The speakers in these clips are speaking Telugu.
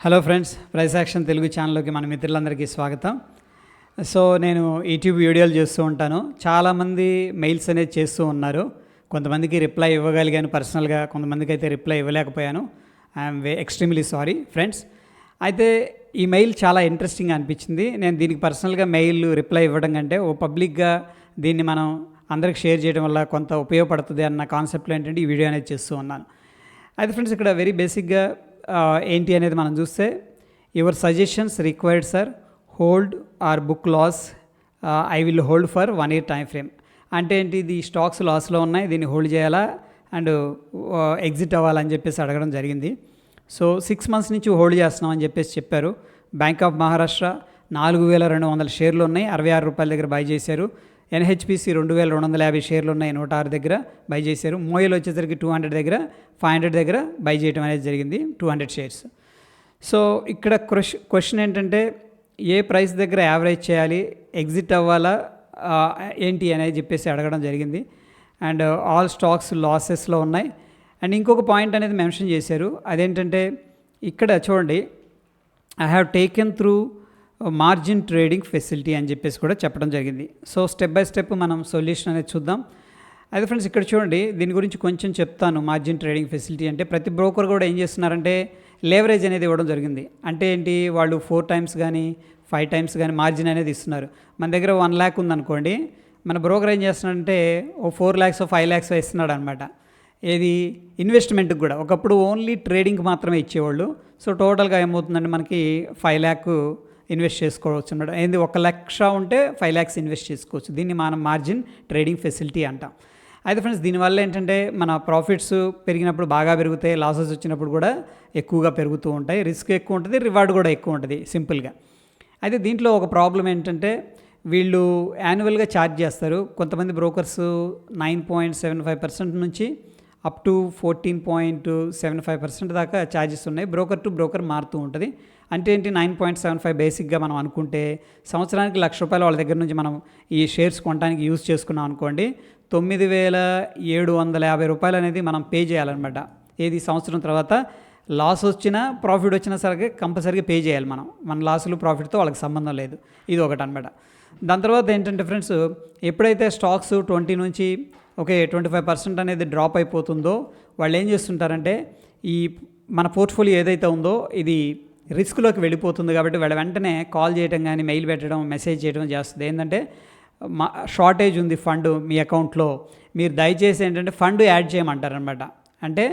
Hello friends, price action Telugu ఛానల్లోకి మన మిత్రులందరికీ స్వాగతం. సో నేను యూట్యూబ్ వీడియోలు చేస్తూ ఉంటాను. చాలామంది మెయిల్స్ అనేది చేస్తూ ఉన్నారు. కొంతమందికి రిప్లై ఇవ్వగలిగాను పర్సనల్గా, కొంతమందికి అయితే రిప్లై ఇవ్వలేకపోయాను. I'm extremely sorry friends. అయితే ఈ మెయిల్ చాలా ఇంట్రెస్టింగ్గా అనిపించింది. నేను దీనికి పర్సనల్గా మెయిల్ రిప్లై ఇవ్వడం కంటే పబ్లిక్గా దీన్ని మనం అందరికి షేర్ చేయడం వల్ల కొంత ఉపయోగపడుతుంది అన్న కాన్సెప్ట్లో ఏంటంటే ఈ వీడియో అనేది చేస్తూ ఉన్నాను. అయితే ఫ్రెండ్స్, ఇక్కడ వెరీ బేసిక్గా ఏంటి అనేది మనం చూస్తే, your suggestions required sir, hold or book loss, I will hold for 1 year time frame. అంటే ఏంటి, ఇది స్టాక్స్ లాస్లో ఉన్నాయి, దీన్ని హోల్డ్ చేయాలా అండ్ ఎగ్జిట్ అవ్వాలని చెప్పేసి అడగడం జరిగింది. సో 6 months నుంచి హోల్డ్ చేస్తున్నామని చెప్పేసి చెప్పారు. బ్యాంక్ ఆఫ్ మహారాష్ట్ర 4200 షేర్లు ఉన్నాయి, 66 రూపాయల దగ్గర బై చేశారు. ఎన్హెచ్పిసి 2250 షేర్లు ఉన్నాయి, 106 దగ్గర బై చేశారు. మోయల్ వచ్చేసరికి 200 దగ్గర, 500 దగ్గర బై చేయడం అనేది జరిగింది, 200 షేర్స్. సో ఇక్కడ క్వశ్చన్ ఏంటంటే, ఏ ప్రైస్ దగ్గర యావరేజ్ చేయాలి, ఎగ్జిట్ అవ్వాలా ఏంటి అనేది చెప్పేసి అడగడం జరిగింది. అండ్ ఆల్ స్టాక్స్ లాసెస్లో ఉన్నాయి. అండ్ ఇంకొక పాయింట్ అనేది మెన్షన్ చేశారు, అదేంటంటే ఇక్కడ చూడండి, I have taken through margin trading facility అని చెప్పేసి కూడా చెప్పడం జరిగింది. సో స్టెప్ బై స్టెప్ మనం సొల్యూషన్ అనేది చూద్దాం. అయితే ఫ్రెండ్స్, ఇక్కడ చూడండి, దీని గురించి కొంచెం చెప్తాను. మార్జిన్ ట్రేడింగ్ ఫెసిలిటీ అంటే ప్రతి బ్రోకర్ కూడా ఏం చేస్తున్నారంటే లేవరేజ్ అనేది ఇవ్వడం జరిగింది. అంటే ఏంటి, వాళ్ళు 4 times కానీ 5 times కానీ మార్జిన్ అనేది ఇస్తున్నారు. మన దగ్గర 1 lakh ఉందనుకోండి, మన బ్రోకర్ ఏం చేస్తున్నాడంటే 4 lakhs 5 lakhs ఇస్తున్నాడు అనమాట. ఏది, ఇన్వెస్ట్మెంట్కి కూడా. ఒకప్పుడు ఓన్లీ ట్రేడింగ్కి మాత్రమే ఇచ్చేవాళ్ళు. సో టోటల్గా ఏమవుతుందంటే మనకి 5 lakh ఇన్వెస్ట్ చేసుకోవచ్చు అన్నమాట. ఏంది, 1 lakh ఉంటే 5 lakhs ఇన్వెస్ట్ చేసుకోవచ్చు. దీన్ని మనం మార్జిన్ ట్రేడింగ్ ఫెసిలిటీ అంటాం. అయితే ఫ్రెండ్స్, దీనివల్ల ఏంటంటే మన ప్రాఫిట్స్ పెరిగినప్పుడు బాగా పెరుగుతాయి, లాసెస్ వచ్చినప్పుడు కూడా ఎక్కువగా పెరుగుతూ ఉంటాయి. రిస్క్ ఎక్కువ ఉంటుంది, రివార్డ్ కూడా ఎక్కువ ఉంటుంది సింపుల్గా. అయితే దీంట్లో ఒక ప్రాబ్లం ఏంటంటే, వీళ్ళు యాన్యువల్గా ఛార్జ్ చేస్తారు. కొంతమంది బ్రోకర్స్ 9.75% నుంచి అప్ టు 14.75% దాకా ఛార్జెస్ ఉన్నాయి. బ్రోకర్ టు బ్రోకర్ మారుతూ ఉంటుంది. అంటే ఏంటి, 9.75 బేసిక్గా మనం అనుకుంటే సంవత్సరానికి ₹1,00,000 వాళ్ళ దగ్గర నుంచి మనం ఈ షేర్స్ కొనడానికి యూజ్ చేసుకున్నాం అనుకోండి, ₹9,750 అనేది మనం పే చేయాలన్నమాట. ఏది, సంవత్సరం తర్వాత లాస్ వచ్చినా ప్రాఫిట్ వచ్చినా సరే కంపల్సరీగా పే చేయాలి మనం. మన లాసులు ప్రాఫిట్తో వాళ్ళకి సంబంధం లేదు. ఇది ఒకటి అనమాట. దాని తర్వాత ఏంటంటే ఫ్రెండ్స్, ఎప్పుడైతే స్టాక్స్ 20 నుంచి 25% అనేది డ్రాప్ అయిపోతుందో, వాళ్ళు ఏం చేస్తుంటారంటే, ఈ మన పోర్ట్ఫోలియో ఏదైతే ఉందో ఇది రిస్క్లోకి వెళ్ళిపోతుంది. కాబట్టి వాళ్ళ వెంటనే కాల్ చేయడం కానీ, మెయిల్ పెట్టడం, మెసేజ్ చేయడం చేస్తుంది. ఏంటంటే, షార్టేజ్ ఉంది ఫండ్ మీ అకౌంట్లో, మీరు దయచేసి ఏంటంటే ఫండ్ యాడ్ చేయమంటారనమాట. అంటే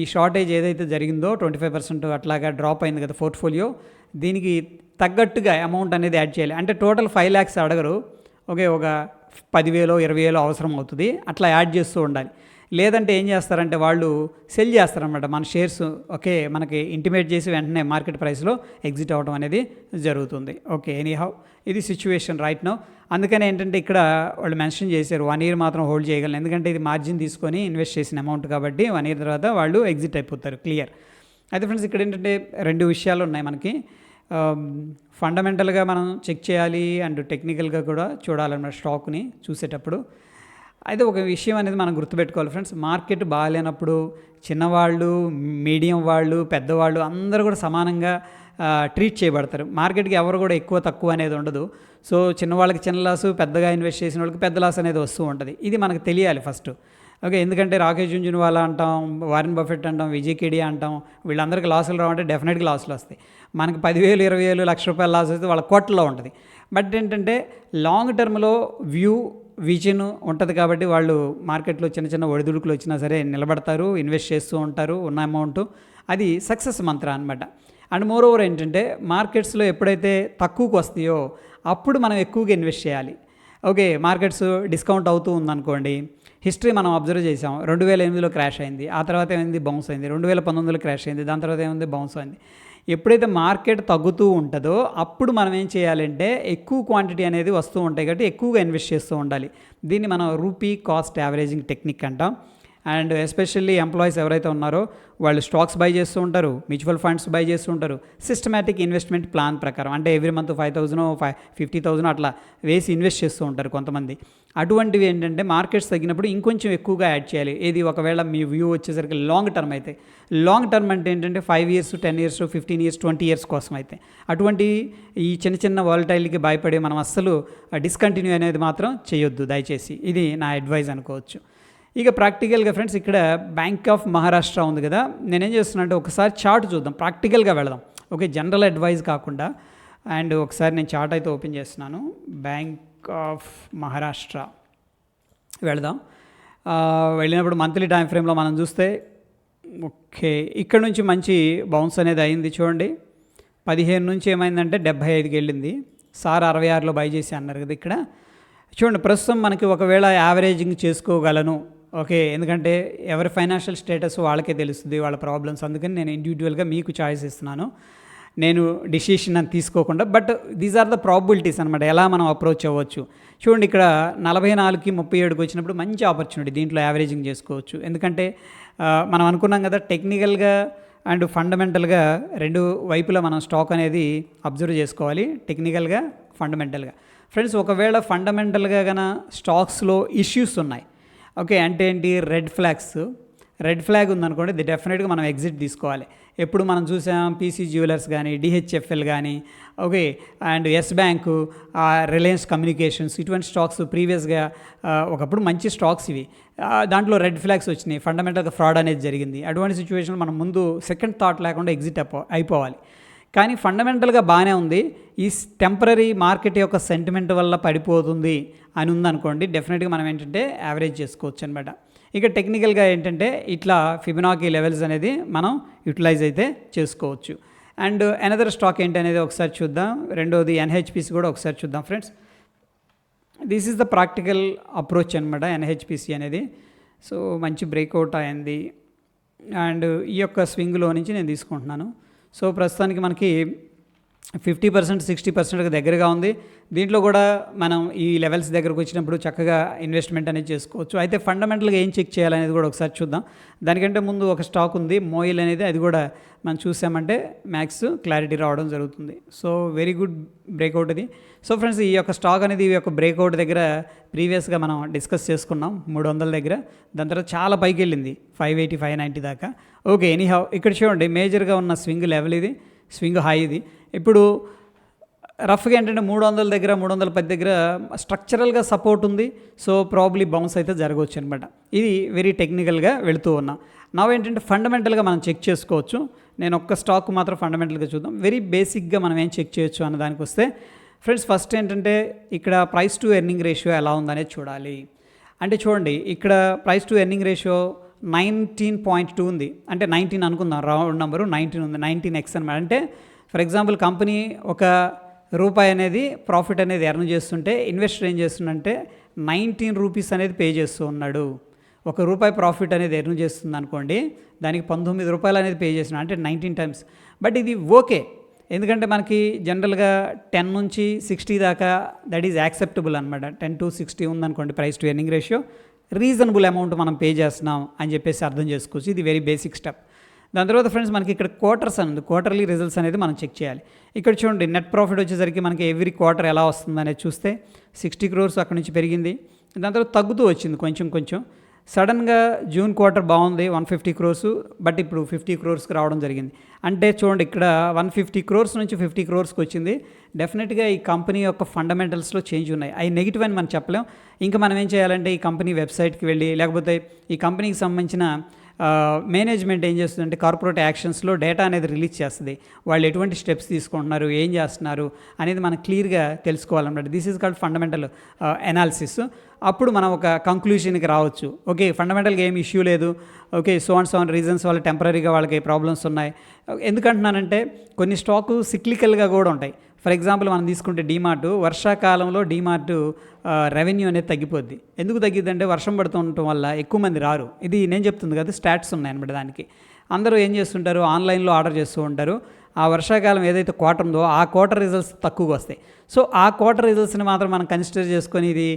ఈ షార్టేజ్ ఏదైతే జరిగిందో 25% అట్లాగా డ్రాప్ అయింది కదా పోర్ట్ఫోలియో, దీనికి తగ్గట్టుగా అమౌంట్ అనేది యాడ్ చేయాలి. అంటే టోటల్ 5 lakhs అడగరు, ఒక 10,000 20,000 అవసరం అవుతుంది, అట్లా యాడ్ చేస్తూ ఉండాలి. లేదంటే ఏం చేస్తారంటే వాళ్ళు సెల్ చేస్తారనమాట మన షేర్స్. మనకి ఇంటిమేట్ చేసి వెంటనే మార్కెట్ ప్రైస్లో ఎగ్జిట్ అవ్వడం అనేది జరుగుతుంది. ఎనీహౌ ఇది సిచ్యువేషన్ రైట్ నౌ. అందుకని ఏంటంటే ఇక్కడ వాళ్ళు మెన్షన్ చేశారు 1 year మాత్రం హోల్డ్ చేయగలను, ఎందుకంటే ఇది మార్జిన్ తీసుకొని ఇన్వెస్ట్ చేసిన అమౌంట్ కాబట్టి 1 year తర్వాత వాళ్ళు ఎగ్జిట్ అయిపోతారు. క్లియర్. అయితే ఫ్రెండ్స్, ఇక్కడ ఏంటంటే 2 విషయాలు ఉన్నాయి మనకి. ఫండమెంటల్గా మనం చెక్ చేయాలి అండ్ టెక్నికల్గా కూడా చూడాలన్నమాట స్టాక్ని చూసేటప్పుడు. అయితే ఒక విషయం అనేది మనం గుర్తుపెట్టుకోవాలి ఫ్రెండ్స్, మార్కెట్ బాగాలేనప్పుడు చిన్నవాళ్ళు, మీడియం వాళ్ళు, పెద్దవాళ్ళు అందరూ కూడా సమానంగా ట్రీట్ చేయబడతారు. మార్కెట్కి ఎవరు కూడా ఎక్కువ తక్కువ అనేది ఉండదు. సో చిన్నవాళ్ళకి చిన్న లాసు, పెద్దగా ఇన్వెస్ట్ చేసిన వాళ్ళకి పెద్ద లాస్ అనేది వస్తూ ఉంటుంది. ఇది మనకు తెలియాలి ఫస్ట్. ఎందుకంటే రాకేష్ జుంజున్వాలా అంటాం, వారెన్ బఫెట్ అంటాం, విజయ్ కేడియా అంటాం, వీళ్ళందరికీ లాసులు రావంటే డెఫినెట్గా లాసులు వస్తాయి. మనకి 10,000 20,000 ₹1,00,000 లాస్ వస్తే వాళ్ళ కోట్లలో ఉంటుంది. బట్ ఏంటంటే లాంగ్ టర్మ్లో విజన్ ఉంటుంది కాబట్టి వాళ్ళు మార్కెట్లో చిన్న చిన్న ఒడిదుడుకులు వచ్చినా సరే నిలబడతారు, ఇన్వెస్ట్ చేస్తూ ఉంటారు ఉన్న అమౌంట్. అది సక్సెస్ మంత్ర అనమాట. అండ్ మోర్ ఓవర్ ఏంటంటే, మార్కెట్స్లో ఎప్పుడైతే తక్కువకు వస్తాయో అప్పుడు మనం ఎక్కువగా ఇన్వెస్ట్ చేయాలి. మార్కెట్స్ డిస్కౌంట్ అవుతూ ఉందనుకోండి, హిస్టరీ మనం అబ్జర్వ్ చేసాం. 2008లో క్రాష్ అయింది, ఆ తర్వాత ఏమైంది, బౌన్స్ అయింది. 2019లో క్రాష్ అయింది, దాని తర్వాత ఏమైంది, బౌన్స్ అయింది. ఎప్పుడైతే మార్కెట్ తగ్గుతూ ఉంటుందో అప్పుడు మనం ఏం చేయాలంటే ఎక్కువ క్వాంటిటీ అనేది వస్తూ ఉంటాయి కాబట్టి ఎక్కువగా ఇన్వెస్ట్ చేస్తూ ఉండాలి. దీన్ని మనం రూపీ కాస్ట్ యావరేజింగ్ టెక్నిక్ అంటాం. అండ్ ఎస్పెషల్లీ ఎంప్లాయీస్ ఎవరైతే ఉన్నారో వాళ్ళు స్టాక్స్ బై చేస్తూ ఉంటారు, మ్యూచువల్ ఫండ్స్ బై చేస్తూ ఉంటారు. సిస్టమేటిక్ ఇన్వెస్ట్మెంట్ ప్లాన్ ప్రకారం అంటే ఎవ్రీ మంత్ 5,000 50,000 అట్లా వేసి ఇన్వెస్ట్ చేస్తూ ఉంటారు కొంతమంది. అటువంటివి ఏంటంటే మార్కెట్స్ తగ్గినప్పుడు ఇంకొంచెం ఎక్కువగా యాడ్ చేయాలి. ఏది ఒకవేళ మీ వ్యూ వచ్చేసరికి లాంగ్ టర్మ్ అయితే, లాంగ్ టర్మ్ అంటే ఏంటంటే 5 years 10 years 15 years 20 years కోసం అయితే అటువంటి ఈ చిన్న చిన్న వాలటైల్కి భయపడి మనం అస్సలు డిస్కంటిన్యూ అనేది మాత్రం చేయొద్దు దయచేసి. ఇది నా అడ్వైజ్ అనుకోవచ్చు. ఇక ప్రాక్టికల్గా ఫ్రెండ్స్ ఇక్కడ బ్యాంక్ ఆఫ్ మహారాష్ట్ర ఉంది కదా, నేనేం చేస్తున్నా అంటే ఒకసారి చార్ట్ చూద్దాం, ప్రాక్టికల్గా వెళదాం. ఓకే, జనరల్ అడ్వైజ్ కాకుండా. అండ్ ఒకసారి నేను చార్ట్ అయితే ఓపెన్ చేస్తున్నాను. బ్యాంక్ ఆఫ్ మహారాష్ట్ర వెళదాం. వెళ్ళినప్పుడు మంత్లీ టైం ఫ్రేమ్లో మనం చూస్తే ఓకే ఇక్కడ నుంచి మంచి బౌన్స్ అనేది అయింది. చూడండి 15 నుంచి ఏమైందంటే 75కి వెళ్ళింది. సార్ 66లో బై చేసి అన్నారు కదా ఇక్కడ. చూడండి ప్రస్తుతం మనకి ఒకవేళ యావరేజింగ్ చేసుకోగలను. ఓకే, ఎందుకంటే ఎవరి ఫైనాన్షియల్ స్టేటస్ వాళ్ళకే తెలుస్తుంది, వాళ్ళ ప్రాబ్లమ్స్. అందుకని నేను ఇండివిజువల్గా మీకు చాయిస్ ఇస్తున్నాను, నేను డిసిషన్ అని తీసుకోకుండా. But these are the probabilities అనమాట, ఎలా మనం అప్రోచ్ అవ్వచ్చు. చూడండి ఇక్కడ 44కి 37కి వచ్చినప్పుడు మంచి ఆపర్చునిటీ, దీంట్లో యావరేజింగ్ చేసుకోవచ్చు. ఎందుకంటే మనం అనుకున్నాం కదా టెక్నికల్గా అండ్ ఫండమెంటల్గా రెండు వైపులా మనం స్టాక్ అనేది అబ్జర్వ్ చేసుకోవాలి, టెక్నికల్గా ఫండమెంటల్గా. ఫ్రెండ్స్ ఒకవేళ ఫండమెంటల్గా కన్నా స్టాక్స్లో ఇష్యూస్ ఉన్నాయి, ఓకే అంటే ఏంటి, రెడ్ ఫ్లాగ్ ఉందనుకోండి, ఇది డెఫినెట్గా మనం ఎగ్జిట్ తీసుకోవాలి. ఎప్పుడు మనం చూసాం పీసీ జ్యువెలర్స్ కానీ, డిహెచ్ఎఫ్ఎల్ కానీ, okay and Yes Bank, Reliance Communications, ఇటువంటి స్టాక్స్ ప్రీవియస్గా ఒకప్పుడు మంచి స్టాక్స్ ఇవి. దాంట్లో రెడ్ ఫ్లాగ్స్ వచ్చినాయి, ఫండమెంటల్గా ఫ్రాడ్ అనేది జరిగింది. అటువంటి సిచ్యువేషన్ మనం ముందు సెకండ్ థాట్ లేకుండా ఎగ్జిట్ అయిపోవాలి. కానీ ఫండమెంటల్గా బాగానే ఉంది, ఈ టెంపరీ మార్కెట్ యొక్క సెంటిమెంట్ వల్ల పడిపోతుంది అని ఉందనుకోండి, డెఫినెట్గా మనం ఏంటంటే యావరేజ్ చేసుకోవచ్చు అనమాట. ఇక టెక్నికల్గా ఏంటంటే ఇట్లా ఫిబొనాకీ లెవెల్స్ అనేది మనం యూటిలైజ్ అయితే చేసుకోవచ్చు. అండ్ అనదర్ స్టాక్ ఏంటి అనేది ఒకసారి చూద్దాం. రెండోది ఎన్హెచ్పిసి కూడా ఒకసారి చూద్దాం friends. This is the practical approach అనమాట ఎన్హెచ్పిసి అనేది. సో మంచి బ్రేక్అవుట్ అయింది అండ్ ఈ యొక్క స్వింగ్లో నుంచి నేను తీసుకుంటున్నాను. సో ప్రస్తుతానికి మనకి 50% 60% దగ్గరగా ఉంది. దీంట్లో కూడా మనం ఈ లెవెల్స్ దగ్గరకు వచ్చినప్పుడు చక్కగా ఇన్వెస్ట్మెంట్ అనేది చేసుకోవచ్చు. అయితే ఫండమెంటల్గా ఏం చెక్ చేయాలనేది కూడా ఒకసారి చూద్దాం. దానికంటే ముందు ఒక స్టాక్ ఉంది మోయిల్ అనేది, అది కూడా మనం చూసామంటే మ్యాక్స్ క్లారిటీ రావడం జరుగుతుంది. సో వెరీ గుడ్ బ్రేక్అవుట్ ఇది. సో ఫ్రెండ్స్ ఈ యొక్క స్టాక్ అనేది ఈ యొక్క బ్రేక్అవుట్ దగ్గర ప్రీవియస్గా మనం డిస్కస్ చేసుకున్నాం 300 దగ్గర, దాని తర్వాత చాలా పైకి వెళ్ళింది 580 590 దాకా. ఓకే ఎనీహౌ ఇక్కడ చూడండి మేజర్గా ఉన్న స్వింగ్ లెవెల్ ఇది, స్వింగ్ హై ఇది. ఇప్పుడు రఫ్గా ఏంటంటే 300 దగ్గర 310 దగ్గర స్ట్రక్చరల్గా సపోర్ట్ ఉంది. సో ప్రాబ్లీ బౌన్స్ అయితే జరగవచ్చు అనమాట. ఇది వెరీ టెక్నికల్గా వెళుతూ ఉన్నాం. నా ఏంటంటే ఫండమెంటల్గా మనం చెక్ చేసుకోవచ్చు. నేను ఒక్క స్టాక్ మాత్రం ఫండమెంటల్గా చూద్దాం. వెరీ బేసిక్గా మనం ఏం చెక్ చేయొచ్చు అన్న దానికి వస్తే ఫ్రెండ్స్ ఫస్ట్ ఏంటంటే ఇక్కడ ప్రైస్ టు ఎర్నింగ్ రేషియో ఎలా ఉందనేది చూడాలి. అంటే చూడండి ఇక్కడ ప్రైస్ టు ఎర్నింగ్ రేషియో 19.2 ఉంది, అంటే 19 అనుకుందాం, రౌండ్ నెంబరు 19 ఉంది, 19x అనమాట. అంటే ఫర్ ఎగ్జాంపుల్ కంపెనీ ₹1 అనేది ప్రాఫిట్ అనేది ఎర్న్ చేస్తుంటే ఇన్వెస్టర్ ఏం చేస్తుందంటే 19 రూపీస్ అనేది పే చేస్తూ ఉన్నాడు. ₹1 ప్రాఫిట్ అనేది ఎర్న్ చేస్తుంది అనుకోండి, దానికి ₹19 అనేది పే చేస్తున్నాడు, అంటే 19 times. బట్ ఇది ఓకే, ఎందుకంటే మనకి జనరల్గా 10 నుంచి 60 దాకా దట్ ఈజ్ యాక్సెప్టబుల్ అనమాట. 10 to 60 ఉందనుకోండి price to earning ratio, reasonable amount మనం పే చేస్తున్నాం అని చెప్పేసి అర్థం చేసుకోవచ్చు. ఇది వెరీ బేసిక్ స్టెప్. దాని తర్వాత ఫ్రెండ్స్ మనకి ఇక్కడ క్వార్టర్స్ అనేది, క్వార్టర్లీ రిజల్ట్స్ అనేది మనం చెక్ చేయాలి. ఇక్కడ చూడండి నెట్ ప్రాఫిట్ వచ్చేసరికి మనకి ఎవ్రీ క్వార్టర్ ఎలా వస్తుంది అనేది చూస్తే 60 crores అక్కడి నుంచి పెరిగింది, దాని తర్వాత తగ్గుతూ వచ్చింది కొంచెం. సడన్గా జూన్ క్వార్టర్ బాగుంది 150 crores, బట్ ఇప్పుడు 50 crores రావడం జరిగింది. అంటే చూడండి ఇక్కడ 150 crores నుంచి 50 crores వచ్చింది. డెఫినెట్గా ఈ కంపెనీ యొక్క ఫండమెంటల్స్లో చేంజ్ ఉన్నాయి. అవి నెగిటివ్ అని మనం చెప్పలేం. ఇంకా మనం ఏం చేయాలంటే ఈ కంపెనీ వెబ్సైట్కి వెళ్ళి, లేకపోతే ఈ కంపెనీకి సంబంధించిన మేనేజ్మెంట్ ఏం చేస్తుందంటే కార్పొరేట్ యాక్షన్స్లో డేటా అనేది రిలీజ్ చేస్తుంది. వాళ్ళు ఎటువంటి స్టెప్స్ తీసుకుంటున్నారు, ఏం చేస్తున్నారు అనేది మనం క్లియర్గా తెలుసుకోవాలన్నమాట. This is called fundamental analysis. అప్పుడు మనం ఒక కంక్లూషన్కి రావచ్చు. ఓకే ఫండమెంటల్గా ఏమి ఇష్యూ లేదు, okay so and so and reasons వల్ల టెంపరీగా వాళ్ళకి ప్రాబ్లమ్స్ ఉన్నాయి. ఎందుకంటున్నానంటే కొన్ని స్టాకు సిక్లికల్గా కూడా ఉంటాయి. ఫర్ ఎగ్జాంపుల్ మనం తీసుకుంటే డీమార్ట్, వర్షాకాలంలో డీమార్ట్ రెవెన్యూ అనేది తగ్గిపోద్ది. ఎందుకు తగ్గిద్దంటే వర్షం పడుతుండటం వల్ల ఎక్కువ మంది రారు. ఇది నేను చెప్తుంది కదా, స్టాట్స్ ఉన్నాయన్నమాట దానికి. అందరూ ఏం చేస్తుంటారు, ఆన్లైన్లో ఆర్డర్ చేస్తూ ఉంటారు. ఆ వర్షాకాలం ఏదైతే క్వార్టర్ ఉందో ఆ క్వార్టర్ రిజల్ట్స్ తక్కువగా వస్తాయి. సో ఆ క్వార్టర్ రిజల్ట్స్ని మాత్రం మనం కన్సిడర్ చేసుకొని ఇది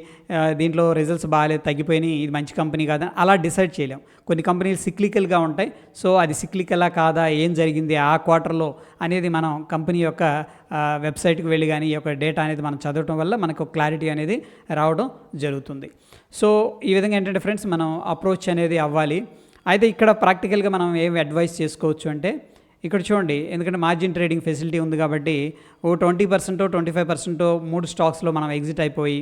దీంట్లో రిజల్ట్స్ బాగాలేదు, తగ్గిపోయినాయి, ఇది మంచి కంపెనీ కాదని అలా డిసైడ్ చేయలేం. కొన్ని కంపెనీలు సిక్లికల్గా ఉంటాయి. సో అది సిక్లికలా కాదా, ఏం జరిగింది ఆ క్వార్టర్లో అనేది మనం కంపెనీ యొక్క వెబ్సైట్కి వెళ్ళి కానీ ఈ యొక్క డేటా అనేది మనం చదవటం వల్ల మనకు క్లారిటీ అనేది రావడం జరుగుతుంది. సో ఈ విధంగా ఏంటంటే ఫ్రెండ్స్, మనం అప్రోచ్ అనేది అవ్వాలి. అయితే ఇక్కడ ప్రాక్టికల్గా మనం ఏమి అడ్వైస్ చేసుకోవచ్చు అంటే, ఇక్కడ చూడండి, ఎందుకంటే మార్జిన్ ట్రేడింగ్ ఫెసిలిటీ ఉంది కాబట్టి ఓ 20% 25% 3 స్టాక్స్లో మనం ఎగ్జిట్ అయిపోయి,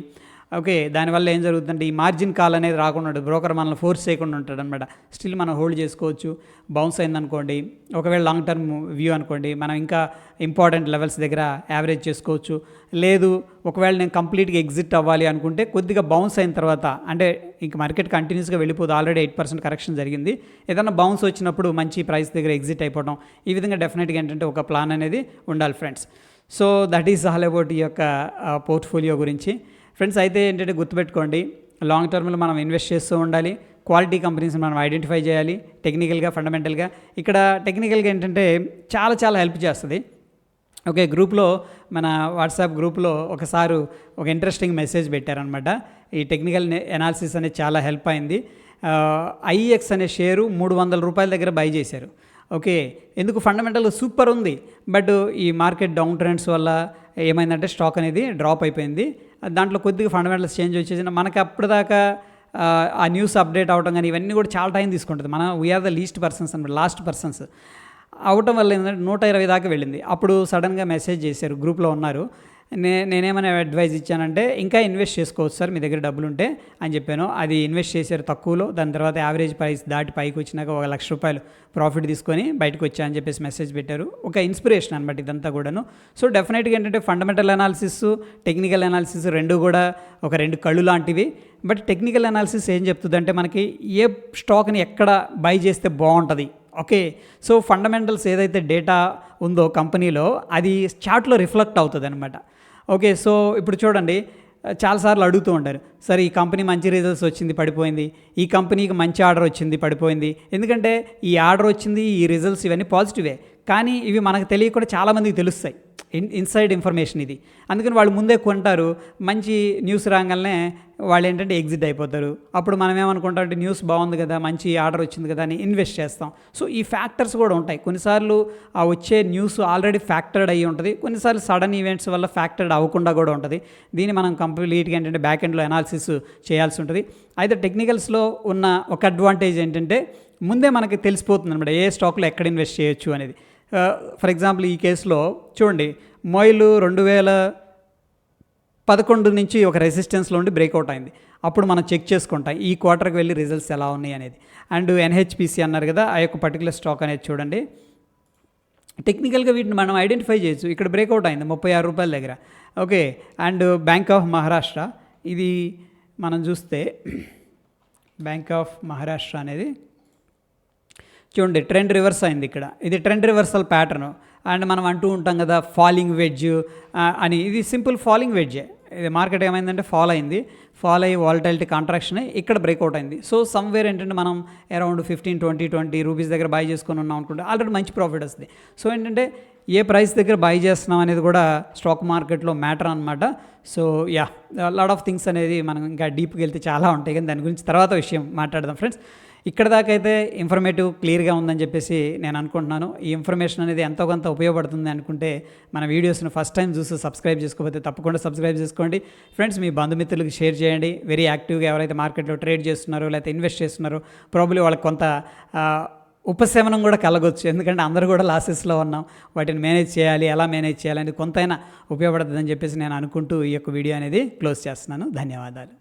ఓకే, దానివల్ల ఏం జరుగుతుందంటే ఈ మార్జిన్ కాల్ అనేది రాకుండా ఉంటుంది. బ్రోకర్ మనల్ని ఫోర్స్ చేయకుండా ఉంటాడు అనమాట. స్టిల్ మనం హోల్డ్ చేసుకోవచ్చు. బౌన్స్ అయిందనుకోండి, ఒకవేళ లాంగ్ టర్మ్ వ్యూ అనుకోండి, మనం ఇంకా ఇంపార్టెంట్ లెవెల్స్ దగ్గర యావరేజ్ చేసుకోవచ్చు. లేదు, ఒకవేళ నేను కంప్లీట్గా ఎగ్జిట్ అవ్వాలి అనుకుంటే కొద్దిగా బౌన్స్ అయిన తర్వాత, అంటే ఇంక మార్కెట్ కంటిన్యూస్గా వెళ్ళిపోదు, ఆల్రెడీ 8% కరెక్షన్ జరిగింది, ఏదైనా బౌన్స్ వచ్చినప్పుడు మంచి ప్రైస్ దగ్గర ఎగ్జిట్ అయిపోవడం, ఈ విధంగా డెఫినెట్గా ఏంటంటే ఒక ప్లాన్ అనేది ఉండాలి friends. So that is all about ఈ యొక్క పోర్ట్ఫోలియో గురించి ఫ్రెండ్స్. అయితే ఏంటంటే గుర్తుపెట్టుకోండి, లాంగ్ టర్మ్లో మనం ఇన్వెస్ట్ చేస్తూ ఉండాలి. క్వాలిటీ కంపెనీస్ని మనం ఐడెంటిఫై చేయాలి టెక్నికల్గా, ఫండమెంటల్గా. ఇక్కడ టెక్నికల్గా ఏంటంటే చాలా హెల్ప్ చేస్తుంది. ఓకే, గ్రూప్లో, మన వాట్సాప్ గ్రూప్లో ఒకసారి ఒక ఇంట్రెస్టింగ్ మెసేజ్ పెట్టారనమాట. ఈ టెక్నికల్ ఎనాలిసిస్ అనేది చాలా హెల్ప్ అయింది. ఐఎక్స్ అనే షేరు 300 రూపాయల దగ్గర బై చేశారు. ఓకే, ఎందుకు, ఫండమెంటల్ సూపర్ ఉంది, బట్ ఈ మార్కెట్ డౌన్ ట్రెండ్స్ వల్ల ఏమైందంటే స్టాక్ అనేది డ్రాప్ అయిపోయింది. దాంట్లో కొద్దిగా ఫండమెంటల్స్ చేంజ్ వచ్చేసి మనకి అప్పటిదాకా ఆ న్యూస్ అప్డేట్ అవ్వడం కానీ ఇవన్నీ కూడా చాలా టైం తీసుకుంటుంది. మనం వీఆర్ ద లీస్ట్ పర్సన్స్ అనమాట, లాస్ట్ పర్సన్స్ అవటం వల్ల ఏంటంటే 120 దాకా వెళ్ళింది. అప్పుడు సడన్గా మెసేజ్ చేశారు, గ్రూప్లో ఉన్నారు. నేనేమైనా అడ్వైజ్ ఇచ్చానంటే, ఇంకా ఇన్వెస్ట్ చేసుకోవచ్చు సార్ మీ దగ్గర డబ్బులు ఉంటే అని చెప్పాను. అది ఇన్వెస్ట్ చేశారు తక్కువలో. దాని తర్వాత యావరేజ్ ప్రైస్ దాటి పైకి వచ్చినాక 1,00,000 రూపాయలు ప్రాఫిట్ తీసుకొని బయటకు వచ్చా అని చెప్పేసి మెసేజ్ పెట్టారు. ఒక ఇన్స్పిరేషన్ అనమాట ఇదంతా కూడాను. సో డెఫినెట్గా ఏంటంటే ఫండమెంటల్ అనాలిసిస్, టెక్నికల్ అనాలిసిస్ రెండు కూడా ఒక రెండు కళ్ళు లాంటివి. బట్ టెక్నికల్ అనాలిసిస్ ఏం చెప్తుందంటే, మనకి ఏ స్టాక్ని ఎక్కడ బై చేస్తే బాగుంటుంది. ఓకే, సో ఫండమెంటల్స్ ఏదైతే డేటా ఉందో కంపెనీలో అది చార్ట్లో రిఫ్లెక్ట్ అవుతుంది అనమాట. ఓకే, సో ఇప్పుడు చూడండి, చాలాసార్లు అడుగుతూ ఉంటారు, సరే ఈ కంపెనీ మంచి రిజల్ట్స్ వచ్చింది పడిపోయింది, ఈ కంపెనీకి మంచి ఆర్డర్ వచ్చింది పడిపోయింది. ఎందుకంటే ఈ ఆర్డర్ వచ్చింది, ఈ రిజల్ట్స్ ఇవన్నీ పాజిటివే, కానీ ఇవి మనకు తెలియకుండా చాలామందికి తెలుస్తాయి. ఇన్సైడ్ ఇన్ఫర్మేషన్ ఇది. అందుకని వాళ్ళు ముందే కొంటారు. మంచి న్యూస్ రాగానే వాళ్ళు ఏంటంటే ఎగ్జిట్ అయిపోతారు. అప్పుడు మనం ఏమనుకుంటాం అంటే, న్యూస్ బాగుంది కదా, మంచి ఆర్డర్ వచ్చింది కదా అని ఇన్వెస్ట్ చేస్తాం. సో ఈ ఫ్యాక్టర్స్ కూడా ఉంటాయి. కొన్నిసార్లు ఆ వచ్చే న్యూస్ ఆల్రెడీ ఫ్యాక్టర్డ్ అయ్యి ఉంటుంది, కొన్నిసార్లు సడన్ ఈవెంట్స్ వల్ల ఫ్యాక్టర్డ్ అవ్వకుండా కూడా ఉంటుంది. దీన్ని మనం కంప్లీట్గా ఏంటంటే బ్యాక్ ఎండ్లో అనాలిసిస్ చేయాల్సి ఉంటుంది. అయితే టెక్నికల్స్లో ఉన్న ఒక అడ్వాంటేజ్ ఏంటంటే, ముందే మనకి తెలిసిపోతుంది అనమాట ఏ స్టాక్లో ఎక్కడ ఇన్వెస్ట్ చేయొచ్చు అనేది. ఫర్ ఎగ్జాంపుల్ ఈ కేసులో చూడండి, మొయిల్ 2011 నుంచి ఒక రెసిస్టెన్స్లో ఉండి బ్రేక్అవుట్ అయింది. అప్పుడు మనం చెక్ చేసుకుంటాం ఈ క్వార్టర్కి వెళ్ళి రిజల్ట్స్ ఎలా ఉన్నాయి అనేది. అండ్ ఎన్హెచ్పిసి అన్నారు కదా, ఆ యొక్క పర్టికులర్ స్టాక్ అనేది చూడండి, టెక్నికల్గా వీటిని మనం ఐడెంటిఫై చేయొచ్చు. ఇక్కడ బ్రేక్అవుట్ అయింది 36 రూపాయల దగ్గర. Okay, and bank of Maharashtra, ఇది మనం చూస్తే బ్యాంక్ ఆఫ్ మహారాష్ట్ర అనేది చూడండి ట్రెండ్ రివర్స్ అయింది. ఇక్కడ ఇది ట్రెండ్ రివర్సల్ ప్యాటర్న్. అండ్ మనం అంటూ ఉంటాం కదా ఫాలింగ్ వెడ్జ్ అని, ఇది సింపుల్ ఫాలింగ్ వెడ్జే. ఇది మార్కెట్ ఏమైందంటే ఫాల్ అయింది, ఫాల్ అయ్యి వాలటాలిటీ కాంట్రాక్షన్ అయ్యి ఇక్కడ బ్రేక్అవుట్ అయింది. సో సమ్వేర్ ఏంటంటే మనం అరౌండ్ 15-20 రూపీస్ దగ్గర బై చేసుకొని ఉన్నాం అనుకుంటే ఆల్రెడీ మంచి ప్రాఫిట్ వస్తుంది. సో ఏంటంటే ఏ ప్రైస్ దగ్గర బై చేస్తున్నాం అనేది కూడా స్టాక్ మార్కెట్లో మ్యాటర్ అనమాట. So yeah, lot of things అనేది మనం ఇంకా డీప్కి వెళ్తే చాలా ఉంటాయి, కానీ దాని గురించి తర్వాత విషయం మాట్లాడదాం ఫ్రెండ్స్. ఇక్కడ దాకా అయితే ఇన్ఫర్మేటివ్ క్లియర్గా ఉందని చెప్పేసి నేను అనుకుంటున్నాను. ఈ ఇన్ఫర్మేషన్ అనేది ఎంతో కొంత ఉపయోగపడుతుంది అనుకుంటే మన వీడియోస్ని ఫస్ట్ టైం చూసి సబ్స్క్రైబ్ చేసుకోకపోతే తప్పకుండా సబ్స్క్రైబ్ చేసుకోండి ఫ్రెండ్స్. మీ బంధుమిత్రులకు షేర్ చేయండి. వెరీ యాక్టివ్గా ఎవరైతే మార్కెట్లో ట్రేడ్ చేస్తున్నారో లేకపోతే ఇన్వెస్ట్ చేస్తున్నారో ప్రాబ్లీ వాళ్ళకి కొంత ఉపశమనం కూడా కలగొచ్చు. ఎందుకంటే అందరూ కూడా లాసెస్లో ఉన్నాం, వాటిని మేనేజ్ చేయాలి, ఎలా మేనేజ్ చేయాలి అనేది కొంతైనా ఉపయోగపడుతుందని చెప్పేసి నేను అనుకుంటూ ఈ యొక్క వీడియో అనేది క్లోజ్ చేస్తున్నాను. ధన్యవాదాలు.